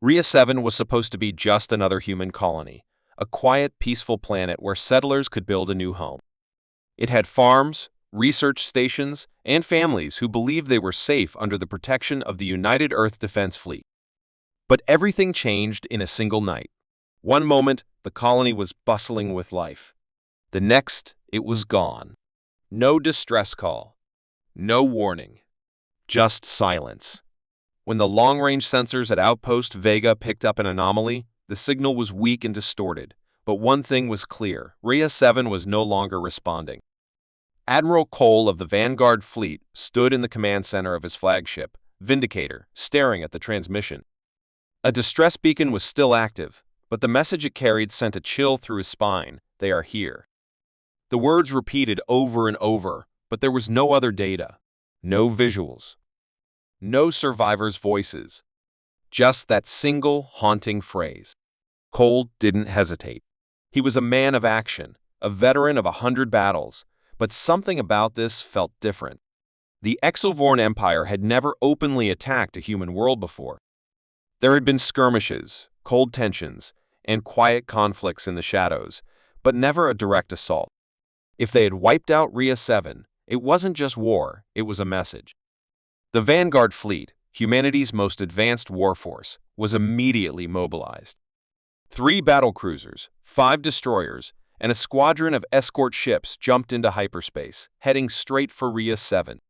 Rhea 7 was supposed to be just another human colony, a quiet, peaceful planet where settlers could build a new home. It had farms, research stations, and families who believed they were safe under the protection of the United Earth Defense Fleet. But everything changed in a single night. One moment, the colony was bustling with life. The next, it was gone. No distress call. No warning. Just silence. When the long-range sensors at Outpost Vega picked up an anomaly, the signal was weak and distorted. But one thing was clear: Rhea 7 was no longer responding. Admiral Cole of the Vanguard Fleet stood in the command center of his flagship, Vindicator, staring at the transmission. A distress beacon was still active, but the message it carried sent a chill through his spine. They are here. The words repeated over and over, but there was no other data, no visuals, no survivors' voices, just that single haunting phrase. Cole didn't hesitate. He was a man of action, a veteran of 100 battles, but something about this felt different. The Exovorn Empire had never openly attacked a human world before. There had been skirmishes, cold tensions, and quiet conflicts in the shadows, but never a direct assault. If they had wiped out Rhea 7, it wasn't just war, it was a message. The Vanguard Fleet, humanity's most advanced warforce, was immediately mobilized. 3 battlecruisers, 5 destroyers, and a squadron of escort ships jumped into hyperspace, heading straight for Rhea 7.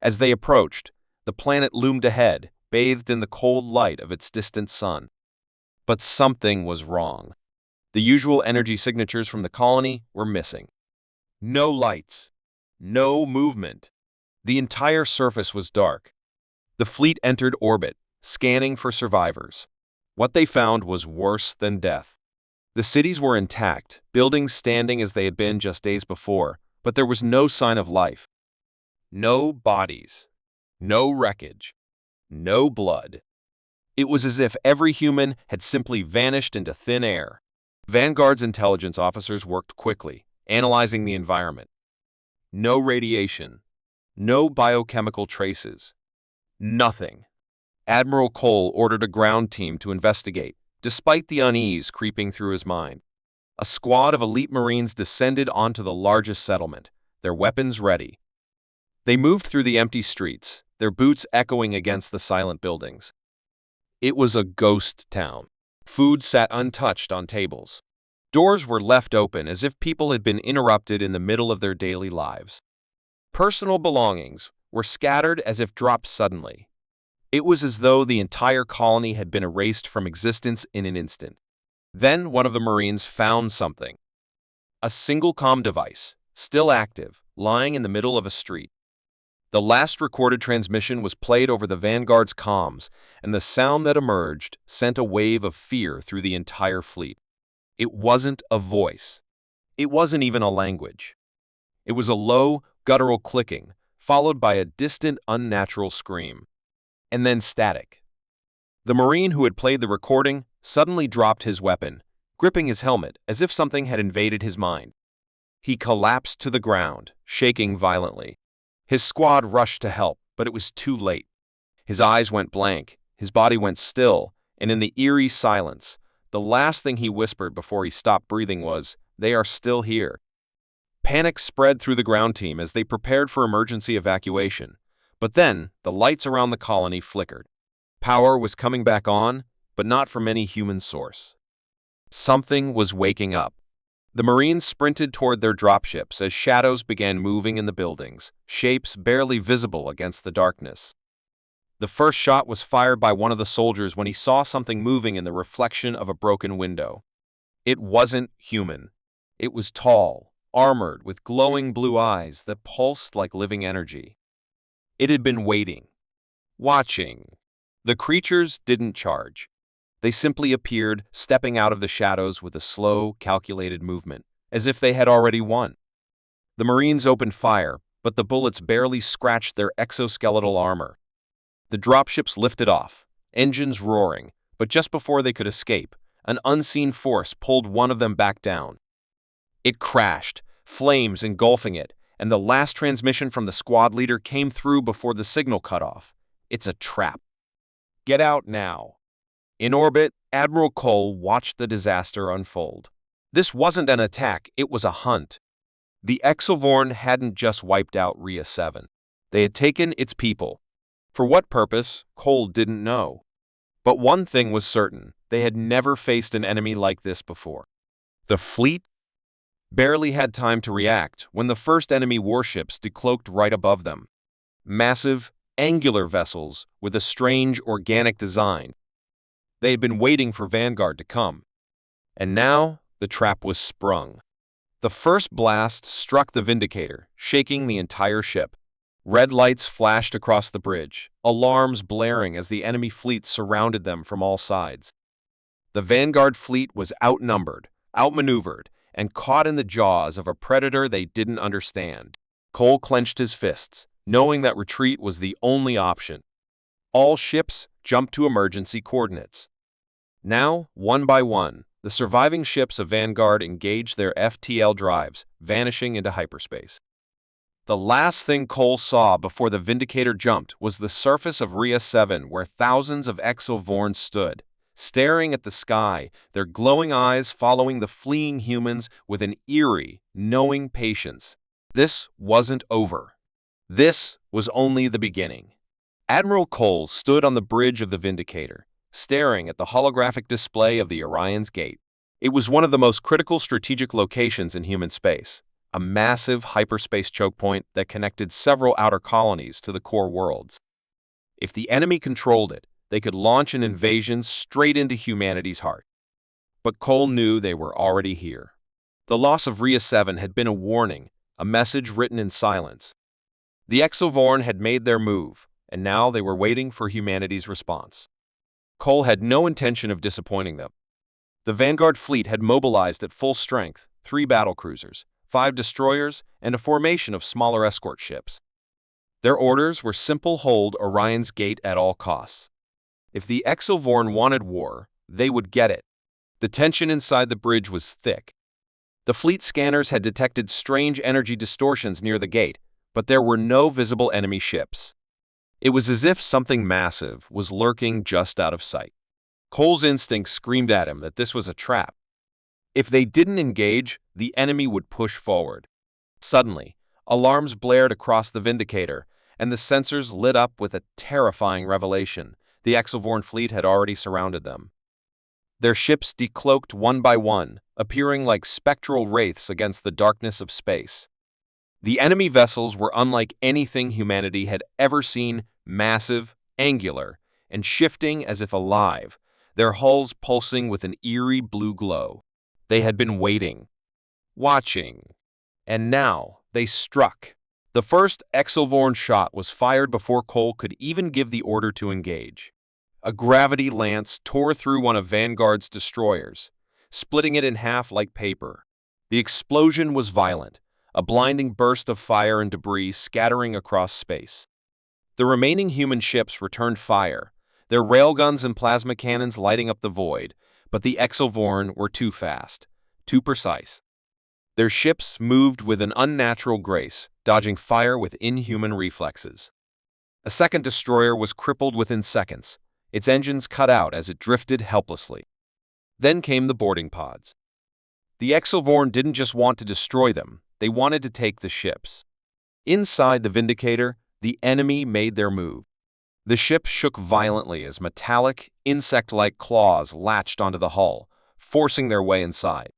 As they approached, the planet loomed ahead, bathed in the cold light of its distant sun. But something was wrong. The usual energy signatures from the colony were missing. No lights. No movement. The entire surface was dark. The fleet entered orbit, scanning for survivors. What they found was worse than death. The cities were intact, buildings standing as they had been just days before, but there was no sign of life. No bodies. No wreckage. No blood. It was as if every human had simply vanished into thin air. Vanguard's intelligence officers worked quickly, analyzing the environment. No radiation. No biochemical traces. Nothing. Admiral Cole ordered a ground team to investigate, despite the unease creeping through his mind. A squad of elite Marines descended onto the largest settlement, their weapons ready. They moved through the empty streets, their boots echoing against the silent buildings. It was a ghost town. Food sat untouched on tables. Doors were left open as if people had been interrupted in the middle of their daily lives. Personal belongings were scattered as if dropped suddenly. It was as though the entire colony had been erased from existence in an instant. Then one of the Marines found something. A single comm device, still active, lying in the middle of a street. The last recorded transmission was played over the Vanguard's comms, and the sound that emerged sent a wave of fear through the entire fleet. It wasn't a voice. It wasn't even a language. It was a low, guttural clicking, followed by a distant, unnatural scream. And then static. The Marine who had played the recording suddenly dropped his weapon, gripping his helmet as if something had invaded his mind. He collapsed to the ground, shaking violently. His squad rushed to help, but it was too late. His eyes went blank, his body went still, and in the eerie silence, the last thing he whispered before he stopped breathing was, "They are still here." Panic spread through the ground team as they prepared for emergency evacuation. But then, the lights around the colony flickered. Power was coming back on, but not from any human source. Something was waking up. The Marines sprinted toward their dropships as shadows began moving in the buildings, shapes barely visible against the darkness. The first shot was fired by one of the soldiers when he saw something moving in the reflection of a broken window. It wasn't human. It was tall, armored with glowing blue eyes that pulsed like living energy. It had been waiting, watching. The creatures didn't charge. They simply appeared, stepping out of the shadows with a slow, calculated movement, as if they had already won. The Marines opened fire, but the bullets barely scratched their exoskeletal armor. The dropships lifted off, engines roaring, but just before they could escape, an unseen force pulled one of them back down. It crashed, flames engulfing it, and the last transmission from the squad leader came through before the signal cut off. "It's a trap. Get out now." In orbit, Admiral Cole watched the disaster unfold. This wasn't an attack, it was a hunt. The Exovorn hadn't just wiped out Rhea 7. They had taken its people. For what purpose, Cole didn't know. But one thing was certain, they had never faced an enemy like this before. The fleet barely had time to react when the first enemy warships decloaked right above them. Massive, angular vessels with a strange organic design. They had been waiting for Vanguard to come. And now, the trap was sprung. The first blast struck the Vindicator, shaking the entire ship. Red lights flashed across the bridge, alarms blaring as the enemy fleet surrounded them from all sides. The Vanguard fleet was outnumbered, outmaneuvered, and caught in the jaws of a predator they didn't understand. Cole clenched his fists, knowing that retreat was the only option. All ships jumped to emergency coordinates. Now, one by one, the surviving ships of Vanguard engaged their FTL drives, vanishing into hyperspace. The last thing Cole saw before the Vindicator jumped was the surface of Rhea 7, where thousands of Exovorns stood, staring at the sky, their glowing eyes following the fleeing humans with an eerie, knowing patience. This wasn't over. This was only the beginning. Admiral Cole stood on the bridge of the Vindicator, staring at the holographic display of the Orion's Gate. It was one of the most critical strategic locations in human space, a massive hyperspace choke point that connected several outer colonies to the core worlds. If the enemy controlled it, they could launch an invasion straight into humanity's heart. But Cole knew they were already here. The loss of Rhea 7 had been a warning, a message written in silence. The Exovorn had made their move, and now they were waiting for humanity's response. Cole had no intention of disappointing them. The Vanguard fleet had mobilized at full strength, 3 battlecruisers, 5 destroyers, and a formation of smaller escort ships. Their orders were simple: hold Orion's Gate at all costs. If the Exovorn wanted war, they would get it. The tension inside the bridge was thick. The fleet scanners had detected strange energy distortions near the gate, but there were no visible enemy ships. It was as if something massive was lurking just out of sight. Cole's instincts screamed at him that this was a trap. If they didn't engage, the enemy would push forward. Suddenly, alarms blared across the Vindicator, and the sensors lit up with a terrifying revelation. The Exovorn fleet had already surrounded them. Their ships decloaked one by one, appearing like spectral wraiths against the darkness of space. The enemy vessels were unlike anything humanity had ever seen, massive, angular, and shifting as if alive, their hulls pulsing with an eerie blue glow. They had been waiting, watching, and now they struck. The first Exovorn shot was fired before Cole could even give the order to engage. A gravity lance tore through one of Vanguard's destroyers, splitting it in half like paper. The explosion was violent, a blinding burst of fire and debris scattering across space. The remaining human ships returned fire, their railguns and plasma cannons lighting up the void, but the Exovorn were too fast, too precise. Their ships moved with an unnatural grace, dodging fire with inhuman reflexes. A second destroyer was crippled within seconds, its engines cut out as it drifted helplessly. Then came the boarding pods. The Exovorn didn't just want to destroy them, they wanted to take the ships. Inside the Vindicator, the enemy made their move. The ship shook violently as metallic, insect-like claws latched onto the hull, forcing their way inside.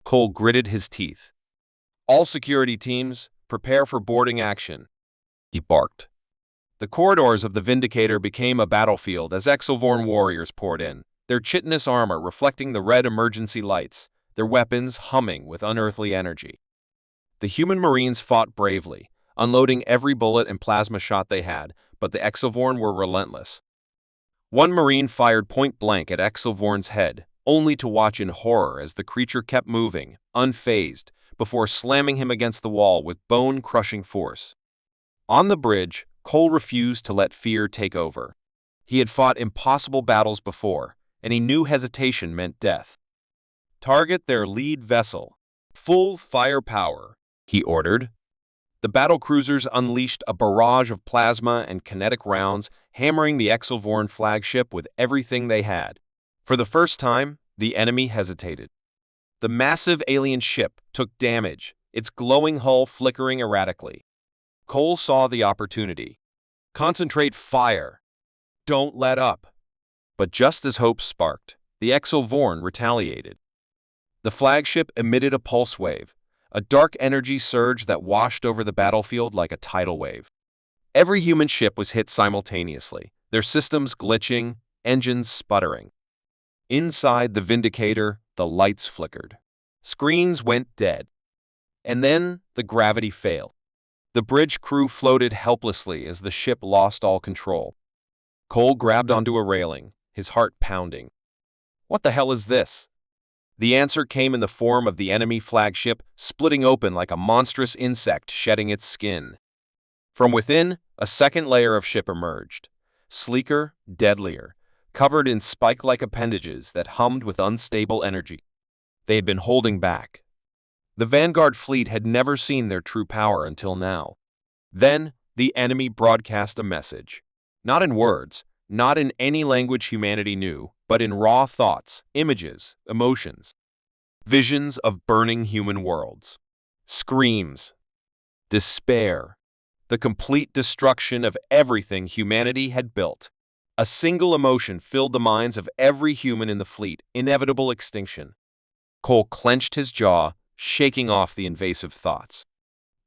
Cole gritted his teeth. "All security teams, prepare for boarding action," he barked. The corridors of the Vindicator became a battlefield as Exovorn warriors poured in, their chitinous armor reflecting the red emergency lights, their weapons humming with unearthly energy. The human Marines fought bravely, unloading every bullet and plasma shot they had, but the Exovorn were relentless. One Marine fired point-blank at Exovorn's head, only to watch in horror as the creature kept moving, unfazed, before slamming him against the wall with bone-crushing force. On the bridge, Cole refused to let fear take over. He had fought impossible battles before, and he knew hesitation meant death. "Target their lead vessel. Full firepower," he ordered. The battlecruisers unleashed a barrage of plasma and kinetic rounds, hammering the Exovorn flagship with everything they had. For the first time, the enemy hesitated. The massive alien ship took damage, its glowing hull flickering erratically. Cole saw the opportunity. Concentrate fire. Don't let up. But just as hope sparked, the Exovorn retaliated. The flagship emitted a pulse wave, a dark energy surge that washed over the battlefield like a tidal wave. Every human ship was hit simultaneously, their systems glitching, engines sputtering. Inside the Vindicator, the lights flickered. Screens went dead. And then the gravity failed. The bridge crew floated helplessly as the ship lost all control. Cole grabbed onto a railing, his heart pounding. What the hell is this? The answer came in the form of the enemy flagship splitting open like a monstrous insect shedding its skin. From within, a second layer of ship emerged, sleeker, deadlier, covered in spike-like appendages that hummed with unstable energy. They had been holding back. The Vanguard fleet had never seen their true power until now. Then, the enemy broadcast a message. Not in words, not in any language humanity knew, but in raw thoughts, images, emotions. Visions of burning human worlds. Screams. Despair. The complete destruction of everything humanity had built. A single emotion filled the minds of every human in the fleet, inevitable extinction. Cole clenched his jaw, shaking off the invasive thoughts.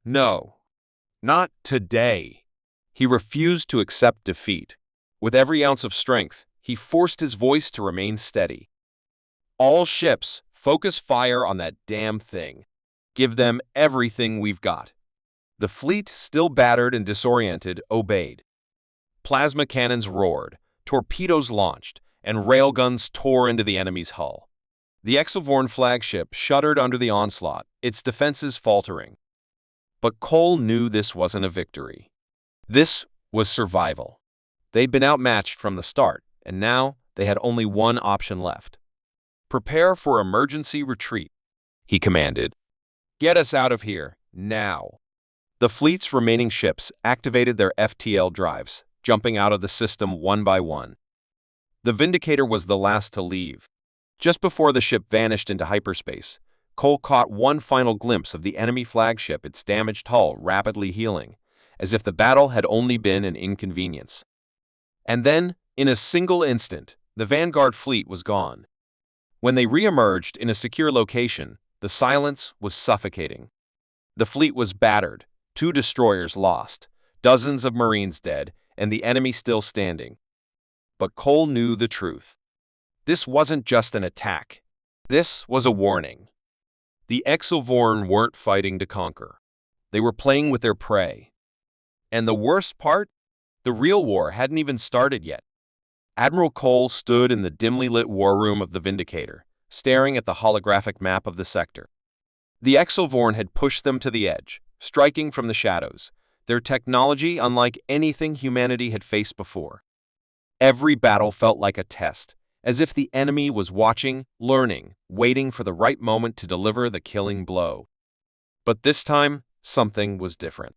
No. Not today. He refused to accept defeat. With every ounce of strength, he forced his voice to remain steady. All ships, focus fire on that damn thing. Give them everything we've got. The fleet, still battered and disoriented, obeyed. Plasma cannons roared, torpedoes launched, and railguns tore into the enemy's hull. The Exovorn flagship shuddered under the onslaught, its defenses faltering. But Cole knew this wasn't a victory. This was survival. They'd been outmatched from the start, and now they had only one option left. Prepare for emergency retreat, he commanded. Get us out of here, now. The fleet's remaining ships activated their FTL drives, jumping out of the system one by one. The Vindicator was the last to leave. Just before the ship vanished into hyperspace, Cole caught one final glimpse of the enemy flagship, its damaged hull rapidly healing, as if the battle had only been an inconvenience. And then, in a single instant, the Vanguard fleet was gone. When they re-emerged in a secure location, the silence was suffocating. The fleet was battered, 2 destroyers lost, dozens of Marines dead, and the enemy still standing. But Cole knew the truth. This wasn't just an attack. This was a warning. The Exovorn weren't fighting to conquer. They were playing with their prey. And the worst part? The real war hadn't even started yet. Admiral Cole stood in the dimly lit war room of the Vindicator, staring at the holographic map of the sector. The Exovorn had pushed them to the edge, striking from the shadows, their technology unlike anything humanity had faced before. Every battle felt like a test, as if the enemy was watching, learning, waiting for the right moment to deliver the killing blow. But this time, something was different.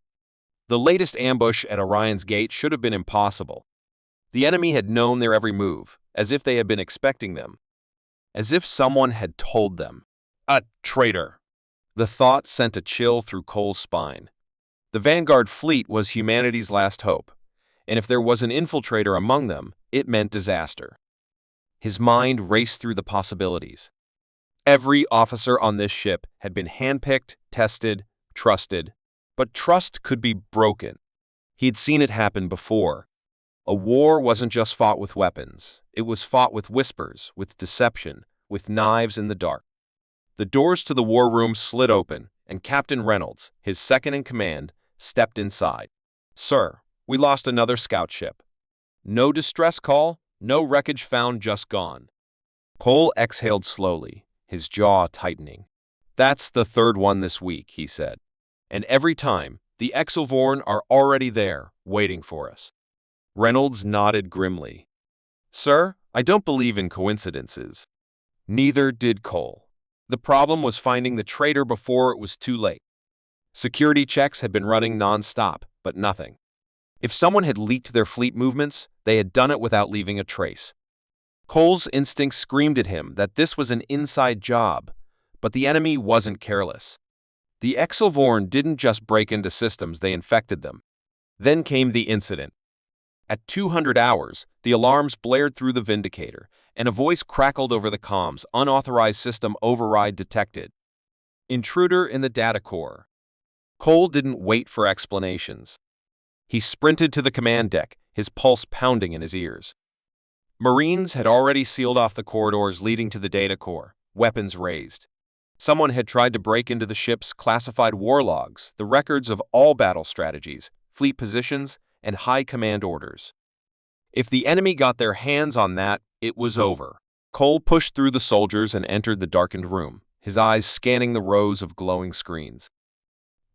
The latest ambush at Orion's Gate should have been impossible. The enemy had known their every move, as if they had been expecting them. As if someone had told them. A traitor! The thought sent a chill through Cole's spine. The Vanguard fleet was humanity's last hope, and if there was an infiltrator among them, it meant disaster. His mind raced through the possibilities. Every officer on this ship had been handpicked, tested, trusted, but trust could be broken. He'd seen it happen before. A war wasn't just fought with weapons. It was fought with whispers, with deception, with knives in the dark. The doors to the war room slid open, and Captain Reynolds, his second-in-command, stepped inside. Sir, we lost another scout ship. No distress call, no wreckage found, just gone. Cole exhaled slowly, his jaw tightening. That's the third one this week, he said. And every time, the Exovorn are already there, waiting for us. Reynolds nodded grimly. Sir, I don't believe in coincidences. Neither did Cole. The problem was finding the traitor before it was too late. Security checks had been running non-stop, but nothing. If someone had leaked their fleet movements, they had done it without leaving a trace. Cole's instincts screamed at him that this was an inside job, but the enemy wasn't careless. The Exovorn didn't just break into systems, they infected them. Then came the incident. At 200 hours, the alarms blared through the Vindicator, and a voice crackled over the comms, "Unauthorized system override detected. Intruder in the data core." Cole didn't wait for explanations. He sprinted to the command deck, his pulse pounding in his ears. Marines had already sealed off the corridors leading to the data core, weapons raised. Someone had tried to break into the ship's classified war logs, the records of all battle strategies, fleet positions, and high command orders. If the enemy got their hands on that, it was over. Cole pushed through the soldiers and entered the darkened room, his eyes scanning the rows of glowing screens.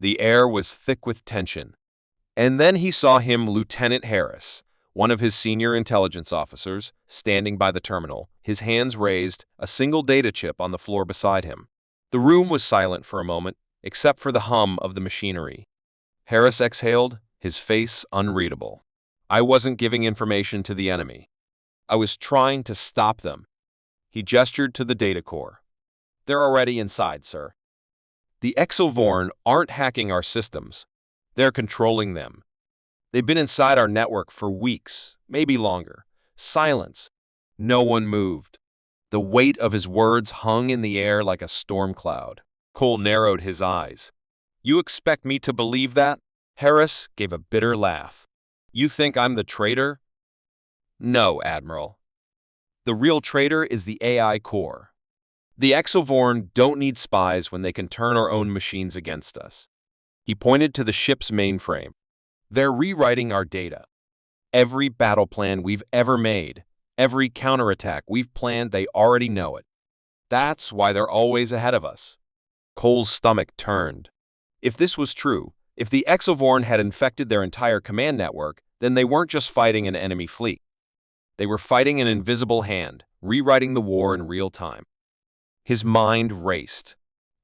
The air was thick with tension. And then he saw him, Lieutenant Harris, one of his senior intelligence officers, standing by the terminal, his hands raised, a single data chip on the floor beside him. The room was silent for a moment, except for the hum of the machinery. Harris exhaled, his face unreadable. "I wasn't giving information to the enemy. I was trying to stop them." He gestured to the data core. "They're already inside, sir. The Exovorn aren't hacking our systems. They're controlling them. They've been inside our network for weeks, maybe longer." Silence. No one moved. The weight of his words hung in the air like a storm cloud. Cole narrowed his eyes. "You expect me to believe that?" Harris gave a bitter laugh. "You think I'm the traitor?" "No, Admiral. The real traitor is the AI core. The Exovorn don't need spies when they can turn our own machines against us." He pointed to the ship's mainframe. "They're rewriting our data. Every battle plan we've ever made, every counterattack we've planned, they already know it. That's why they're always ahead of us." Cole's stomach turned. If this was true, if the Exovorn had infected their entire command network, then they weren't just fighting an enemy fleet. They were fighting an invisible hand, rewriting the war in real time. His mind raced.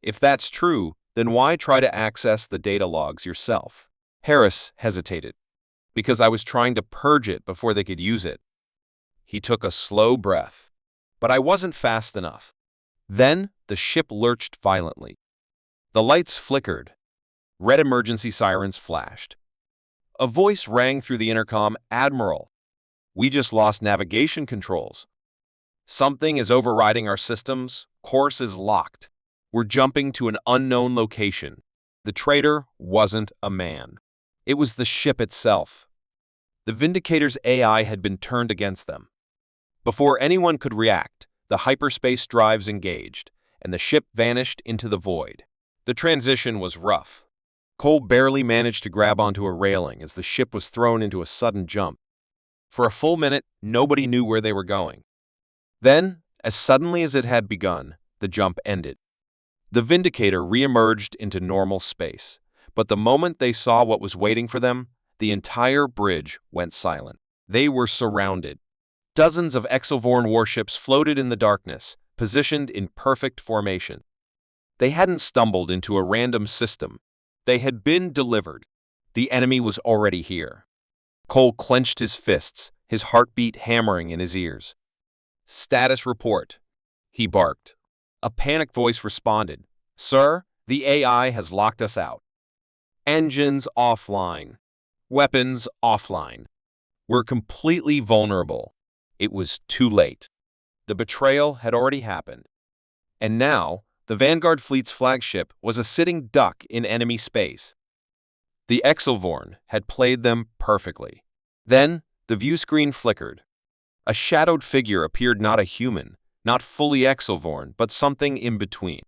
If that's true, then why try to access the data logs yourself? Harris hesitated. "Because I was trying to purge it before they could use it." He took a slow breath. "But I wasn't fast enough." Then the ship lurched violently. The lights flickered. Red emergency sirens flashed. A voice rang through the intercom, "Admiral, we just lost navigation controls. Something is overriding our systems. Course is locked. We're jumping to an unknown location." The traitor wasn't a man. It was the ship itself. The Vindicator's AI had been turned against them. Before anyone could react, the hyperspace drives engaged, and the ship vanished into the void. The transition was rough. Cole barely managed to grab onto a railing as the ship was thrown into a sudden jump. For a full minute, nobody knew where they were going. Then, as suddenly as it had begun, the jump ended. The Vindicator re-emerged into normal space, but the moment they saw what was waiting for them, the entire bridge went silent. They were surrounded. Dozens of Exovorn warships floated in the darkness, positioned in perfect formation. They hadn't stumbled into a random system. They had been delivered. The enemy was already here. Cole clenched his fists, his heartbeat hammering in his ears. "Status report," he barked. A panicked voice responded. "Sir, the AI has locked us out. Engines offline. Weapons offline. We're completely vulnerable." It was too late. The betrayal had already happened. And now, the Vanguard fleet's flagship was a sitting duck in enemy space. The Exovorn had played them perfectly. Then, the view screen flickered. A shadowed figure appeared, not a human, not fully Exovorn, but something in between.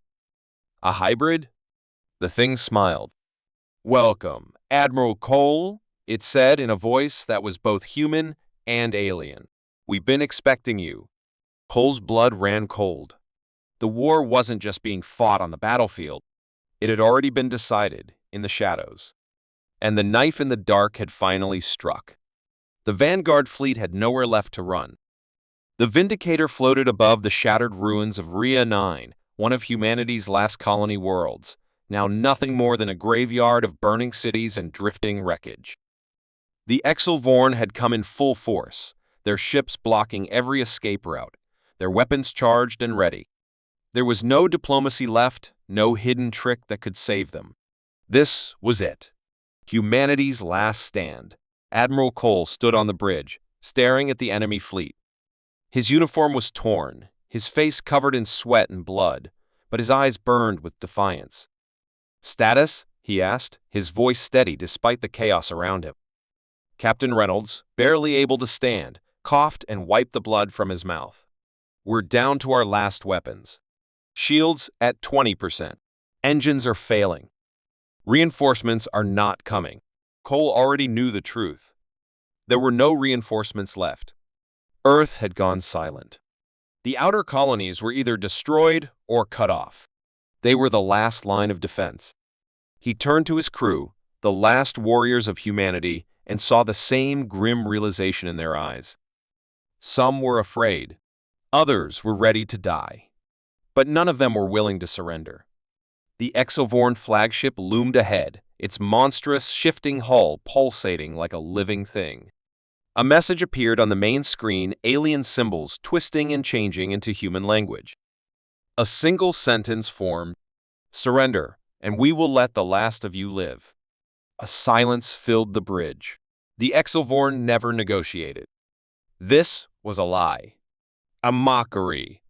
A hybrid? The thing smiled. "Welcome, Admiral Cole," it said in a voice that was both human and alien. "We've been expecting you." Cole's blood ran cold. The war wasn't just being fought on the battlefield. It had already been decided in the shadows. And the knife in the dark had finally struck. The Vanguard fleet had nowhere left to run. The Vindicator floated above the shattered ruins of Rhea 9, one of humanity's last colony worlds, now nothing more than a graveyard of burning cities and drifting wreckage. The Exovorn had come in full force, their ships blocking every escape route, their weapons charged and ready. There was no diplomacy left, no hidden trick that could save them. This was it. Humanity's last stand. Admiral Cole stood on the bridge, staring at the enemy fleet. His uniform was torn, his face covered in sweat and blood, but his eyes burned with defiance. "Status?" he asked, his voice steady despite the chaos around him. Captain Reynolds, barely able to stand, coughed and wiped the blood from his mouth. "We're down to our last weapons. Shields at 20%. Engines are failing. Reinforcements are not coming." Cole already knew the truth. There were no reinforcements left. Earth had gone silent. The outer colonies were either destroyed or cut off. They were the last line of defense. He turned to his crew, the last warriors of humanity, and saw the same grim realization in their eyes. Some were afraid. Others were ready to die. But none of them were willing to surrender. The Exovorn flagship loomed ahead, its monstrous, shifting hull pulsating like a living thing. A message appeared on the main screen, alien symbols twisting and changing into human language. A single sentence formed, "Surrender, and we will let the last of you live." A silence filled the bridge. The Exovorn never negotiated. This was a lie. A mockery.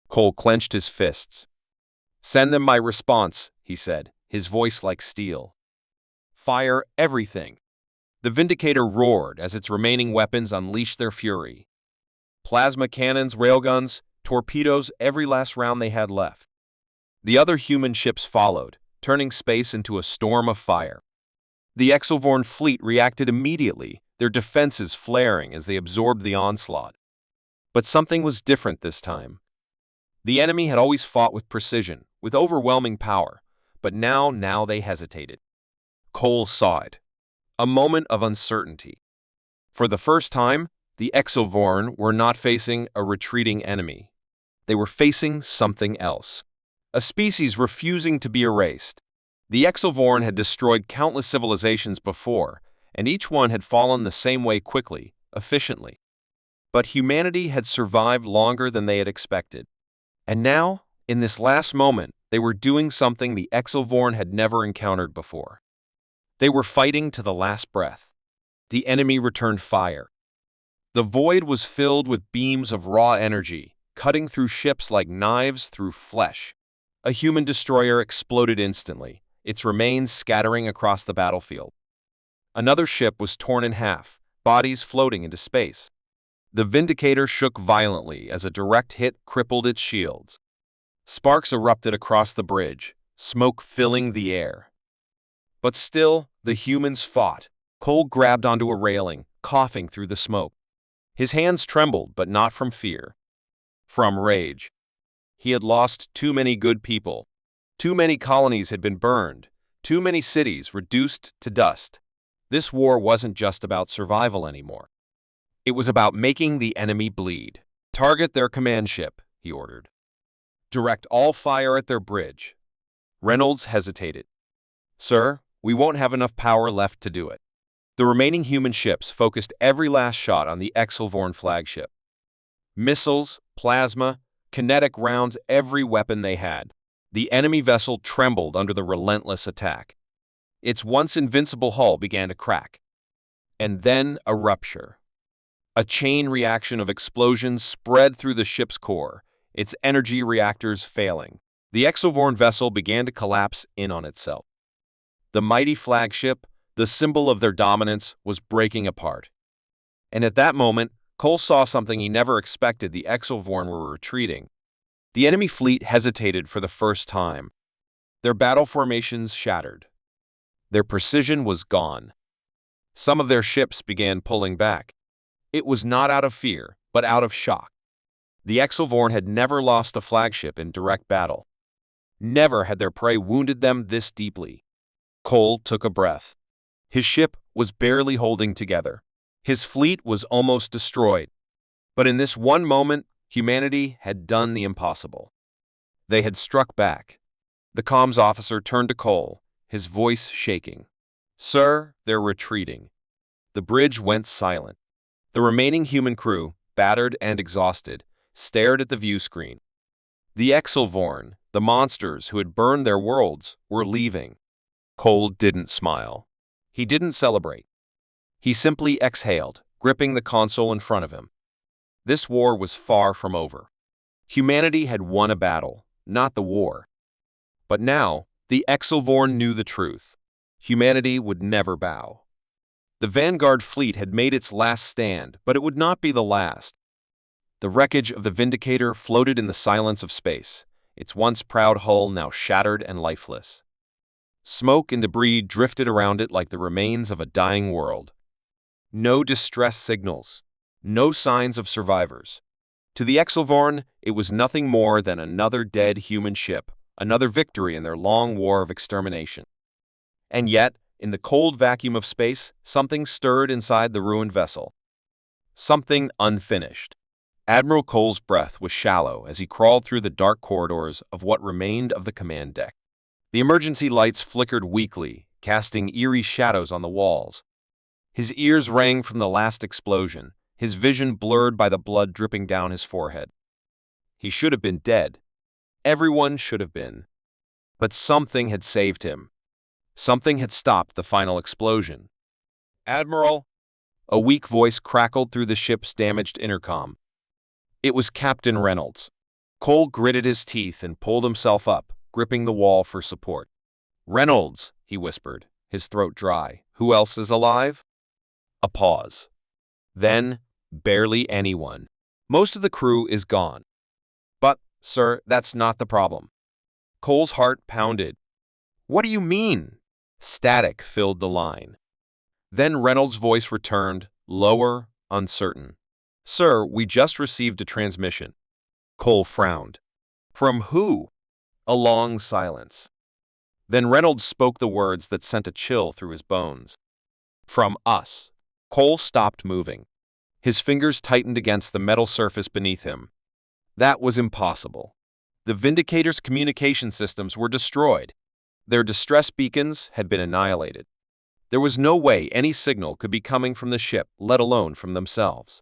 Cole clenched his fists. "Send them my response," he said, his voice like steel. "Fire everything." The Vindicator roared as its remaining weapons unleashed their fury. Plasma cannons, railguns, torpedoes, every last round they had left. The other human ships followed, turning space into a storm of fire. The Exovorn fleet reacted immediately, their defenses flaring as they absorbed the onslaught. But something was different this time. The enemy had always fought with precision, with overwhelming power, but now they hesitated. Cole saw it. A moment of uncertainty. For the first time, the Exovorn were not facing a retreating enemy. They were facing something else. A species refusing to be erased. The Exovorn had destroyed countless civilizations before, and each one had fallen the same way quickly, efficiently. But humanity had survived longer than they had expected. And now, in this last moment, they were doing something the Exovorn had never encountered before. They were fighting to the last breath. The enemy returned fire. The void was filled with beams of raw energy, cutting through ships like knives through flesh. A human destroyer exploded instantly, its remains scattering across the battlefield. Another ship was torn in half, bodies floating into space. The Vindicator shook violently as a direct hit crippled its shields. Sparks erupted across the bridge, smoke filling the air. But still, the humans fought. Cole grabbed onto a railing, coughing through the smoke. His hands trembled, but not from fear. From rage. He had lost too many good people. Too many colonies had been burned. Too many cities reduced to dust. This war wasn't just about survival anymore. It was about making the enemy bleed. "Target their command ship," he ordered. "Direct all fire at their bridge." Reynolds hesitated. "Sir, we won't have enough power left to do it." The remaining human ships focused every last shot on the Exovorn flagship. Missiles, plasma, kinetic rounds, every weapon they had. The enemy vessel trembled under the relentless attack. Its once invincible hull began to crack. And then a rupture. A chain reaction of explosions spread through the ship's core, its energy reactors failing. The Exovorn vessel began to collapse in on itself. The mighty flagship, the symbol of their dominance, was breaking apart. And at that moment, Cole saw something he never expected. The Exovorn were retreating. The enemy fleet hesitated for the first time. Their battle formations shattered. Their precision was gone. Some of their ships began pulling back. It was not out of fear, but out of shock. The Exovorn had never lost a flagship in direct battle. Never had their prey wounded them this deeply. Cole took a breath. His ship was barely holding together. His fleet was almost destroyed. But in this one moment, humanity had done the impossible. They had struck back. The comms officer turned to Cole, his voice shaking. "Sir, they're retreating." The bridge went silent. The remaining human crew, battered and exhausted, stared at the view screen. The Exilvorn, the monsters who had burned their worlds, were leaving. Cole didn't smile. He didn't celebrate. He simply exhaled, gripping the console in front of him. This war was far from over. Humanity had won a battle, not the war. But now, the Exilvorn knew the truth. Humanity would never bow. The Vanguard fleet had made its last stand, but it would not be the last. The wreckage of the Vindicator floated in the silence of space, its once proud hull now shattered and lifeless. Smoke and debris drifted around it like the remains of a dying world. No distress signals, no signs of survivors. To the Exilvorn, it was nothing more than another dead human ship, another victory in their long war of extermination. And yet, in the cold vacuum of space, something stirred inside the ruined vessel. Something unfinished. Admiral Cole's breath was shallow as he crawled through the dark corridors of what remained of the command deck. The emergency lights flickered weakly, casting eerie shadows on the walls. His ears rang from the last explosion, his vision blurred by the blood dripping down his forehead. He should have been dead. Everyone should have been. But something had saved him. Something had stopped the final explosion. "Admiral!" A weak voice crackled through the ship's damaged intercom. It was Captain Reynolds. Cole gritted his teeth and pulled himself up, gripping the wall for support. "Reynolds," he whispered, his throat dry. "Who else is alive?" A pause. Then, barely anyone. "Most of the crew is gone." "But, sir, that's not the problem." Cole's heart pounded. "What do you mean?" Static filled the line. Then Reynolds' voice returned, lower, uncertain. "Sir, we just received a transmission." Cole frowned. "From who?" A long silence. Then Reynolds spoke the words that sent a chill through his bones. "From us." Cole stopped moving. His fingers tightened against the metal surface beneath him. That was impossible. The Vindicator's communication systems were destroyed. Their distress beacons had been annihilated. There was no way any signal could be coming from the ship, let alone from themselves.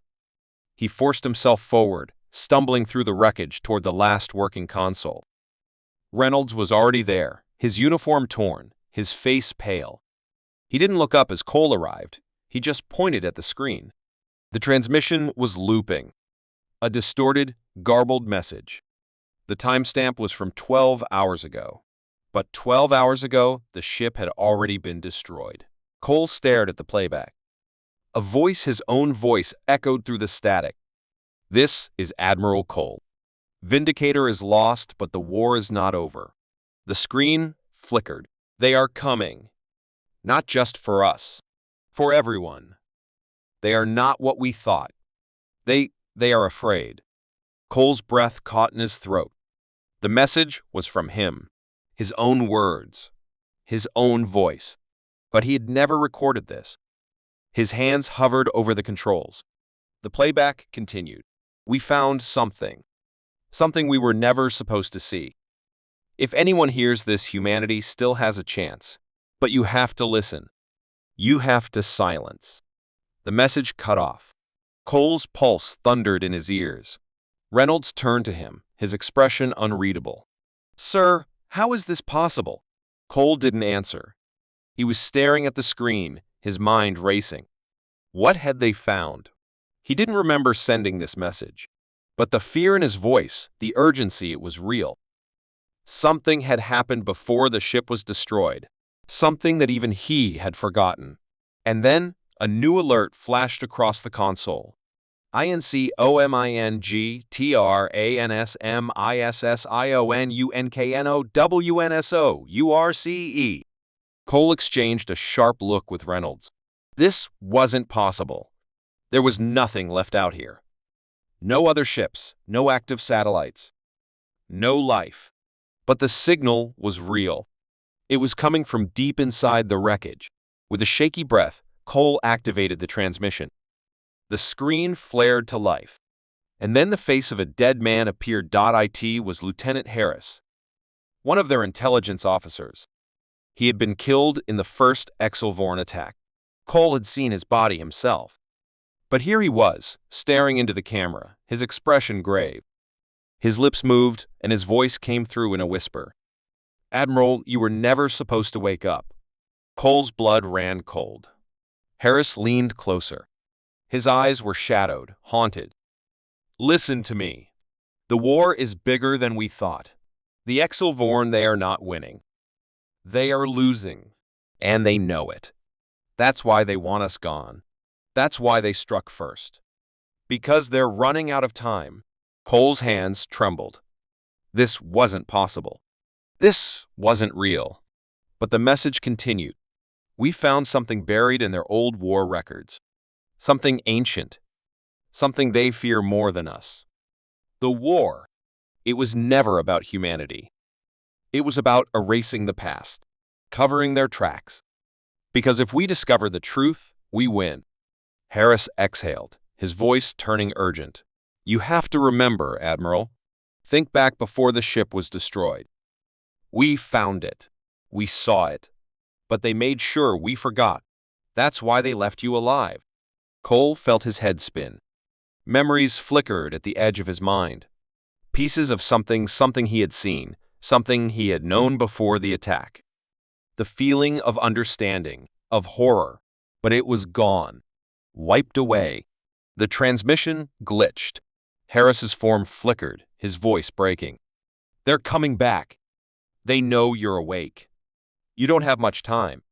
He forced himself forward, stumbling through the wreckage toward the last working console. Reynolds was already there, his uniform torn, his face pale. He didn't look up as Cole arrived. He just pointed at the screen. The transmission was looping. A distorted, garbled message. The timestamp was from 12 hours ago. But 12 hours ago, the ship had already been destroyed. Cole stared at the playback. A voice, his own voice, echoed through the static. "This is Admiral Cole. Vindicator is lost, but the war is not over." The screen flickered. "They are coming. Not just for us. For everyone. They are not what we thought. They are afraid." Cole's breath caught in his throat. The message was from him. His own words. His own voice. But he had never recorded this. His hands hovered over the controls. The playback continued. "We found something. Something we were never supposed to see. If anyone hears this, humanity still has a chance. But you have to listen. You have to silence." The message cut off. Cole's pulse thundered in his ears. Reynolds turned to him, his expression unreadable. "Sir, how is this possible?" Cole didn't answer. He was staring at the screen, his mind racing. What had they found? He didn't remember sending this message. But the fear in his voice, the urgency, it was real. Something had happened before the ship was destroyed. Something that even he had forgotten. And then, a new alert flashed across the console. INCOMINGTRANSMISSIONUNKNOWNSO Cole exchanged a sharp look with Reynolds. This wasn't possible. There was nothing left out here. No other ships, no active satellites. No life. But the signal was real. It was coming from deep inside the wreckage. With a shaky breath, Cole activated the transmission. The screen flared to life. And then the face of a dead man appeared. It was Lieutenant Harris, one of their intelligence officers. He had been killed in the first Exilvorn attack. Cole had seen his body himself. But here he was, staring into the camera, his expression grave. His lips moved, and his voice came through in a whisper. "Admiral, you were never supposed to wake up." Cole's blood ran cold. Harris leaned closer. His eyes were shadowed, haunted. "Listen to me. The war is bigger than we thought. The Exilvorn, they are not winning. They are losing. And they know it. That's why they want us gone. That's why they struck first. Because they're running out of time." Cole's hands trembled. This wasn't possible. This wasn't real. But the message continued. "We found something buried in their old war records. Something ancient. Something they fear more than us. The war. It was never about humanity. It was about erasing the past, covering their tracks. Because if we discover the truth, we win." Harris exhaled, his voice turning urgent. "You have to remember, Admiral. Think back before the ship was destroyed. We found it. We saw it. But they made sure we forgot. That's why they left you alive." Cole felt his head spin. Memories flickered at the edge of his mind. Pieces of something he had seen, something he had known before the attack. The feeling of understanding, of horror, but it was gone. Wiped away. The transmission glitched. Harris's form flickered, his voice breaking. "They're coming back. They know you're awake. You don't have much time.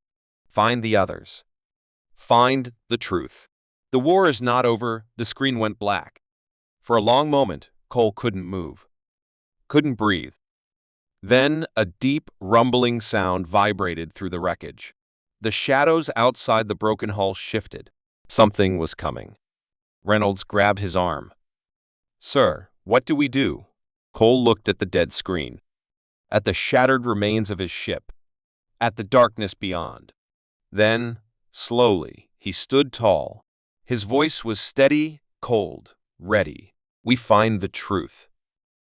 Find the others. Find the truth." The war is not over. The screen went black. For a long moment, Cole couldn't move. Couldn't breathe. Then a deep, rumbling sound vibrated through the wreckage. The shadows outside the broken hull shifted. Something was coming. Reynolds grabbed his arm. "Sir, what do we do?" Cole looked at the dead screen, at the shattered remains of his ship, at the darkness beyond. Then, slowly, he stood tall. His voice was steady, cold, ready. "We find the truth.